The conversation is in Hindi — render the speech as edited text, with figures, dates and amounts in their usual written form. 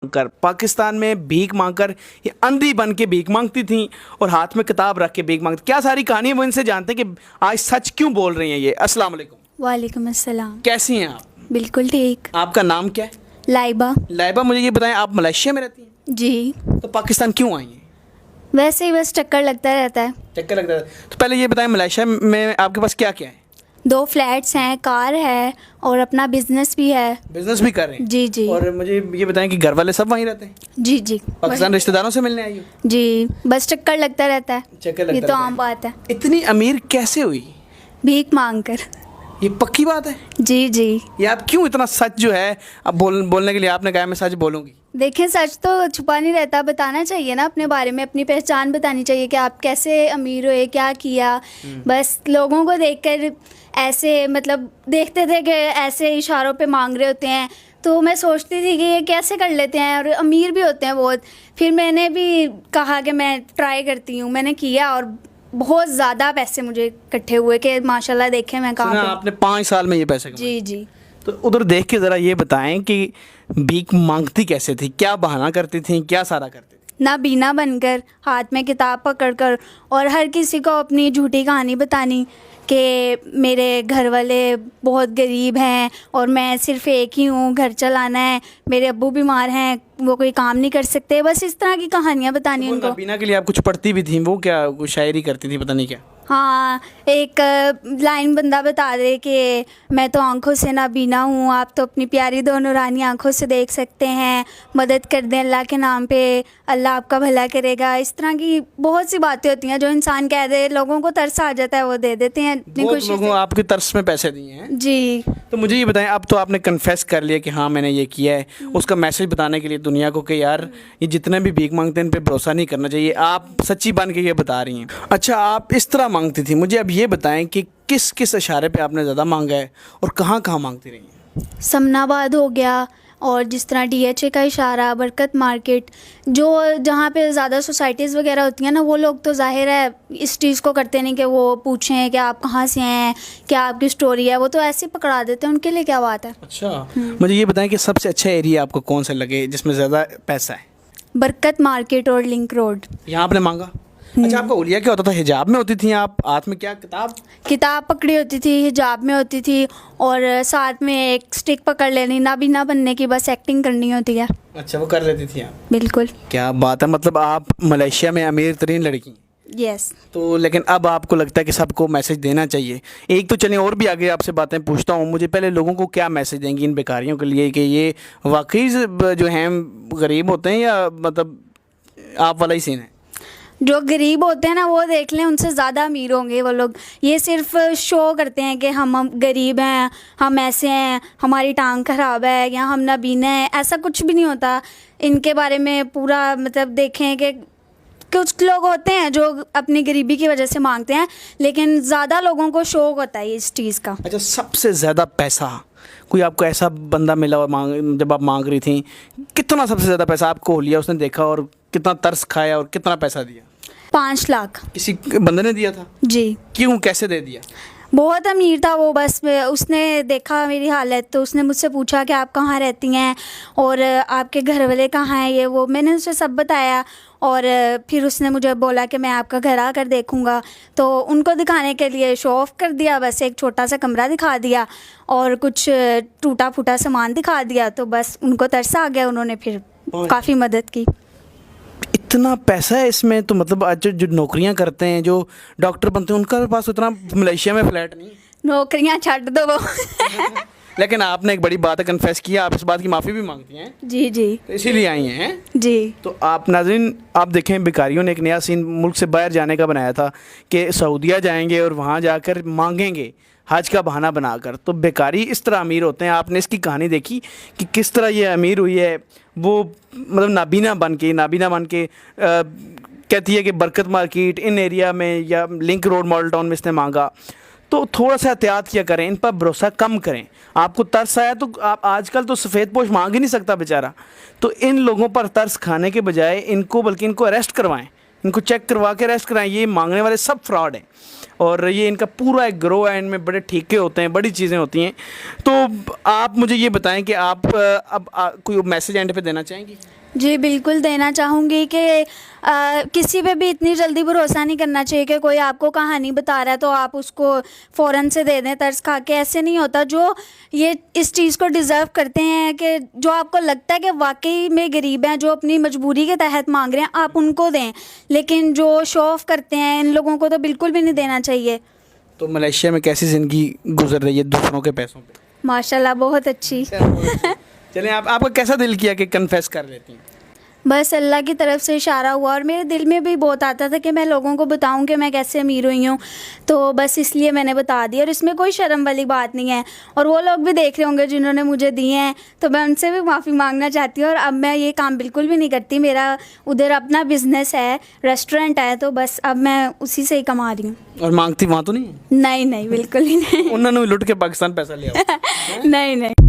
कर पाकिस्तान में भीख मांगकर ये अंधी बन के भीख मांगती थी और हाथ में किताब रख के भीख मांगती। क्या सारी कहानी वो इनसे जानते हैं कि आज सच क्यों बोल रही हैं ये। अस्सलाम वालेकुम। वालेकुम अस्सलाम। कैसी हैं आप? बिल्कुल ठीक। आपका नाम क्या है? लाइबा। लाइबा, मुझे ये बताएं आप मलेशिया में रहती हैं? जी। तो पाकिस्तान क्यों आई हैं? वैसे ही बस चक्कर लगता रहता है। चक्कर लगता है। तो पहले ये बताएं मलेशिया में आपके पास क्या क्या है? 2 फ्लैट्स हैं, कार है और अपना बिजनेस भी है। बिजनेस भी कर रहे हैं? जी जी। और मुझे ये बताएं कि घर वाले सब वहीं रहते हैं? जी जी। पाकिस्तान रिश्तेदारों से मिलने आई हो? जी, बस चक्कर लगता रहता है। चक्कर लगता ये तो रहता आम है। बात है। इतनी अमीर कैसे हुई? भीख मांग कर। ये पक्की बात है? जी जी। ये आप क्यों इतना सच जो है अब बोलने के लिए आपने कहा मैं सच बोलूंगी? देखें, सच तो छुपा नहीं रहता, बताना चाहिए ना अपने बारे में, अपनी पहचान बतानी चाहिए कि आप कैसे अमीर हुए, क्या किया। बस लोगों को देखकर ऐसे मतलब देखते थे कि ऐसे इशारों पे मांग रहे होते हैं, तो मैं सोचती थी कि ये कैसे कर लेते हैं और अमीर भी होते हैं बहुत। फिर मैंने भी कहा कि मैं ट्राई करती हूँ, मैंने किया और बहुत ज़्यादा पैसे मुझे इकट्ठे हुए कि माशाल्लाह देखें मैं कहाँ पे। आपने 5 साल में ये पैसे कमाए? जी जी। तो उधर देख के ज़रा ये बताएं कि भीख मांगती कैसे थी, क्या बहाना करती थी, क्या सारा करती थी? नाबीना बनकर, हाथ में किताब पकड़कर और हर किसी को अपनी झूठी कहानी बतानी कि मेरे घर वाले बहुत गरीब हैं और मैं सिर्फ़ एक ही हूँ, घर चलाना है, मेरे अब्बू बीमार हैं, वो कोई काम नहीं कर सकते। बस इस तरह की कहानियाँ बतानी उनको। नाबीना के लिए आप कुछ पढ़ती भी थी? वो क्या कुछ शायरी करती थी, पता नहीं क्या? हाँ, एक लाइन बंदा बता दे कि मैं तो आंखों से नाबीना हूँ, आप तो अपनी प्यारी दो नूरानी आंखों से देख सकते हैं, मदद कर दें अल्लाह के नाम पे, अल्लाह आपका भला करेगा। इस तरह की बहुत सी बातें होती हैं जो इंसान कह दे, लोगों को तरस आ जाता है, वो दे देते हैं इतनी बहुत खुशी लोगों से। आपके तरस में पैसे दिए हैं? जी। तो मुझे ये बताएं, अब तो आपने कन्फेस कर लिया कि हाँ मैंने ये किया है, उसका मैसेज बताने के लिए दुनिया को कि यार ये जितने भी भीख मांगते हैं इन पे भरोसा नहीं करना चाहिए, आप सच्ची बन के ये बता रही हैं। अच्छा, आप इस तरह मांगती थी, मुझे अब ये बताएं कि किस किस इशारे पे आपने ज़्यादा मांगा है और कहाँ कहाँ मांगती रही हैं? समनाबाद हो गया और जिस तरह DHA का इशारा, बरकत मार्केट, जो जहाँ पे ज़्यादा सोसाइटीज़ वगैरह होती हैं ना, वो लोग तो जाहिर है इस चीज़ को करते नहीं कि वो पूछें कि आप कहाँ से हैं, क्या आपकी स्टोरी है, वो तो ऐसे ही पकड़ा देते हैं, उनके लिए क्या बात है। अच्छा, मुझे ये बताएं कि सबसे अच्छा एरिया आपको कौन सा लगे जिसमें ज़्यादा पैसा है? बरकत मार्केट और लिंक रोड। यहाँ आपने मांगा? अच्छा, आपका हुलिया क्या होता था? हिजाब में होती थी आप? हाथ में क्या किताब पकड़ी होती थी, हिजाब में होती थी और साथ में एक स्टिक पकड़ लेनी, नाबीना बनने की बस एक्टिंग करनी होती है। अच्छा, वो कर लेती थी आप? बिल्कुल। क्या बात है, मतलब आप मलेशिया में अमीर तरीन लड़की। यस। तो लेकिन अब आपको लगता है कि सबको मैसेज देना चाहिए। एक तो चलिए और भी आगे आपसे बातें पूछता हूँ, मुझे पहले लोगों को क्या मैसेज देंगी इन बेकारियों के लिए कि ये वाकई जो हैं गरीब होते हैं या मतलब आप वाला ही सीन है? जो गरीब होते हैं ना, वो देख लें, उनसे ज़्यादा अमीर होंगे वो लोग। ये सिर्फ शो करते हैं कि हम गरीब हैं, हम ऐसे हैं, हमारी टांग ख़राब है या हम नाबीना हैं, ऐसा कुछ भी नहीं होता। इनके बारे में पूरा मतलब देखें कि कुछ लोग होते हैं जो अपनी गरीबी की वजह से मांगते हैं, लेकिन ज़्यादा लोगों को शौक होता है इस चीज़ का। अच्छा, सबसे ज़्यादा पैसा कोई आपको ऐसा बंदा मिला और जब आप मांग रही थी, कितना सबसे ज़्यादा पैसा आपको लिया उसने देखा और कितना तरस खाया और कितना पैसा दिया? 5 लाख। किसी बंदे ने दिया था? जी। क्यों, कैसे दे दिया? बहुत अमीर था वो, बस उसने देखा मेरी हालत तो उसने मुझसे पूछा कि आप कहाँ रहती हैं और आपके घर वाले कहाँ हैं, ये वो मैंने उसे सब बताया और फिर उसने मुझे बोला कि मैं आपका घर आकर देखूंगा। तो उनको दिखाने के लिए शो ऑफ कर दिया, बस एक छोटा सा कमरा दिखा दिया और कुछ टूटा फूटा सामान दिखा दिया, तो बस उनको तरस आ गया, उन्होंने फिर काफ़ी मदद की। इतना पैसा है इसमें? तो मतलब आज जो नौकरियां करते हैं, जो डॉक्टर बनते हैं, उनका पास उतना मलेशिया में फ्लैट नहीं। नौकरियां छੱਡ दो वो। लेकिन आपने एक बड़ी बात कन्फेस किया, आप इस बात की माफ़ी भी मांगती हैं। जी जी। तो इसीलिए आई हैं? जी। तो आप नाज़रीन, आप देखें बेकारियों ने एक नया सीन मुल्क से बाहर जाने का बनाया था कि सऊदीया जाएंगे और वहाँ जाकर मांगेंगे हज का बहाना बनाकर। तो बेकारी इस तरह अमीर होते हैं। आपने इसकी कहानी देखी कि किस तरह ये अमीर हुई है। वो मतलब नाबीना बन के कहती है कि बरकत मार्केट इन एरिया में या लिंक रोड मॉडल टाउन में इसने मांगा। तो थोड़ा सा एहतियात किया करें, इन पर भरोसा कम करें। आपको तरस आया तो आप आजकल तो सफ़ेद पोश मांग ही नहीं सकता बेचारा, तो इन लोगों पर तरस खाने के बजाय इनको अरेस्ट करवाएं, इनको चेक करवा के अरेस्ट कराएं। ये मांगने वाले सब फ्रॉड हैं। और ये इनका पूरा एक ग्रो है, इनमें बड़े ठेके होते हैं, बड़ी चीज़ें होती हैं। तो आप मुझे ये बताएं कि आप अब कोई मैसेज एंड पे देना चाहेंगी? जी बिल्कुल देना चाहूँगी कि किसी पे भी इतनी जल्दी भरोसा नहीं करना चाहिए कि कोई आपको कहानी बता रहा है तो आप उसको फ़ौरन से दे दें तरस खा के। ऐसे नहीं होता। जो ये इस चीज़ को डिज़र्व करते हैं कि जो आपको लगता है कि वाकई में गरीब हैं, जो अपनी मजबूरी के तहत मांग रहे हैं, आप उनको दें। लेकिन जो शो ऑफ़ करते हैं, इन लोगों को तो बिल्कुल भी नहीं देना चाहिए। तो मलेशिया में कैसी ज़िंदगी गुजर रही है दूसरों के पैसों पे? माशाल्लाह बहुत अच्छी। चलें, आपका कैसा दिल किया कि कन्फेस कर लेती हैं? बस अल्लाह की तरफ से इशारा हुआ और मेरे दिल में भी बहुत आता था कि मैं लोगों को बताऊं कि मैं कैसे अमीर हुई हूँ, तो बस इसलिए मैंने बता दिया। और इसमें कोई शर्म वाली बात नहीं है। और वो लोग भी देख रहे होंगे जिन्होंने मुझे दिए हैं, तो मैं उनसे भी माफ़ी मांगना चाहती हूँ। और अब मैं ये काम बिल्कुल भी नहीं करती। मेरा उधर अपना बिज़नेस है, रेस्टोरेंट है, तो बस अब मैं उसी से ही कमा रही हूँ। और मांगती वहाँ तो नहीं है? नहीं नहीं, बिल्कुल ही नहीं। उन्होंने भी लुट के पाकिस्तान पैसा लिया? नहीं नहीं।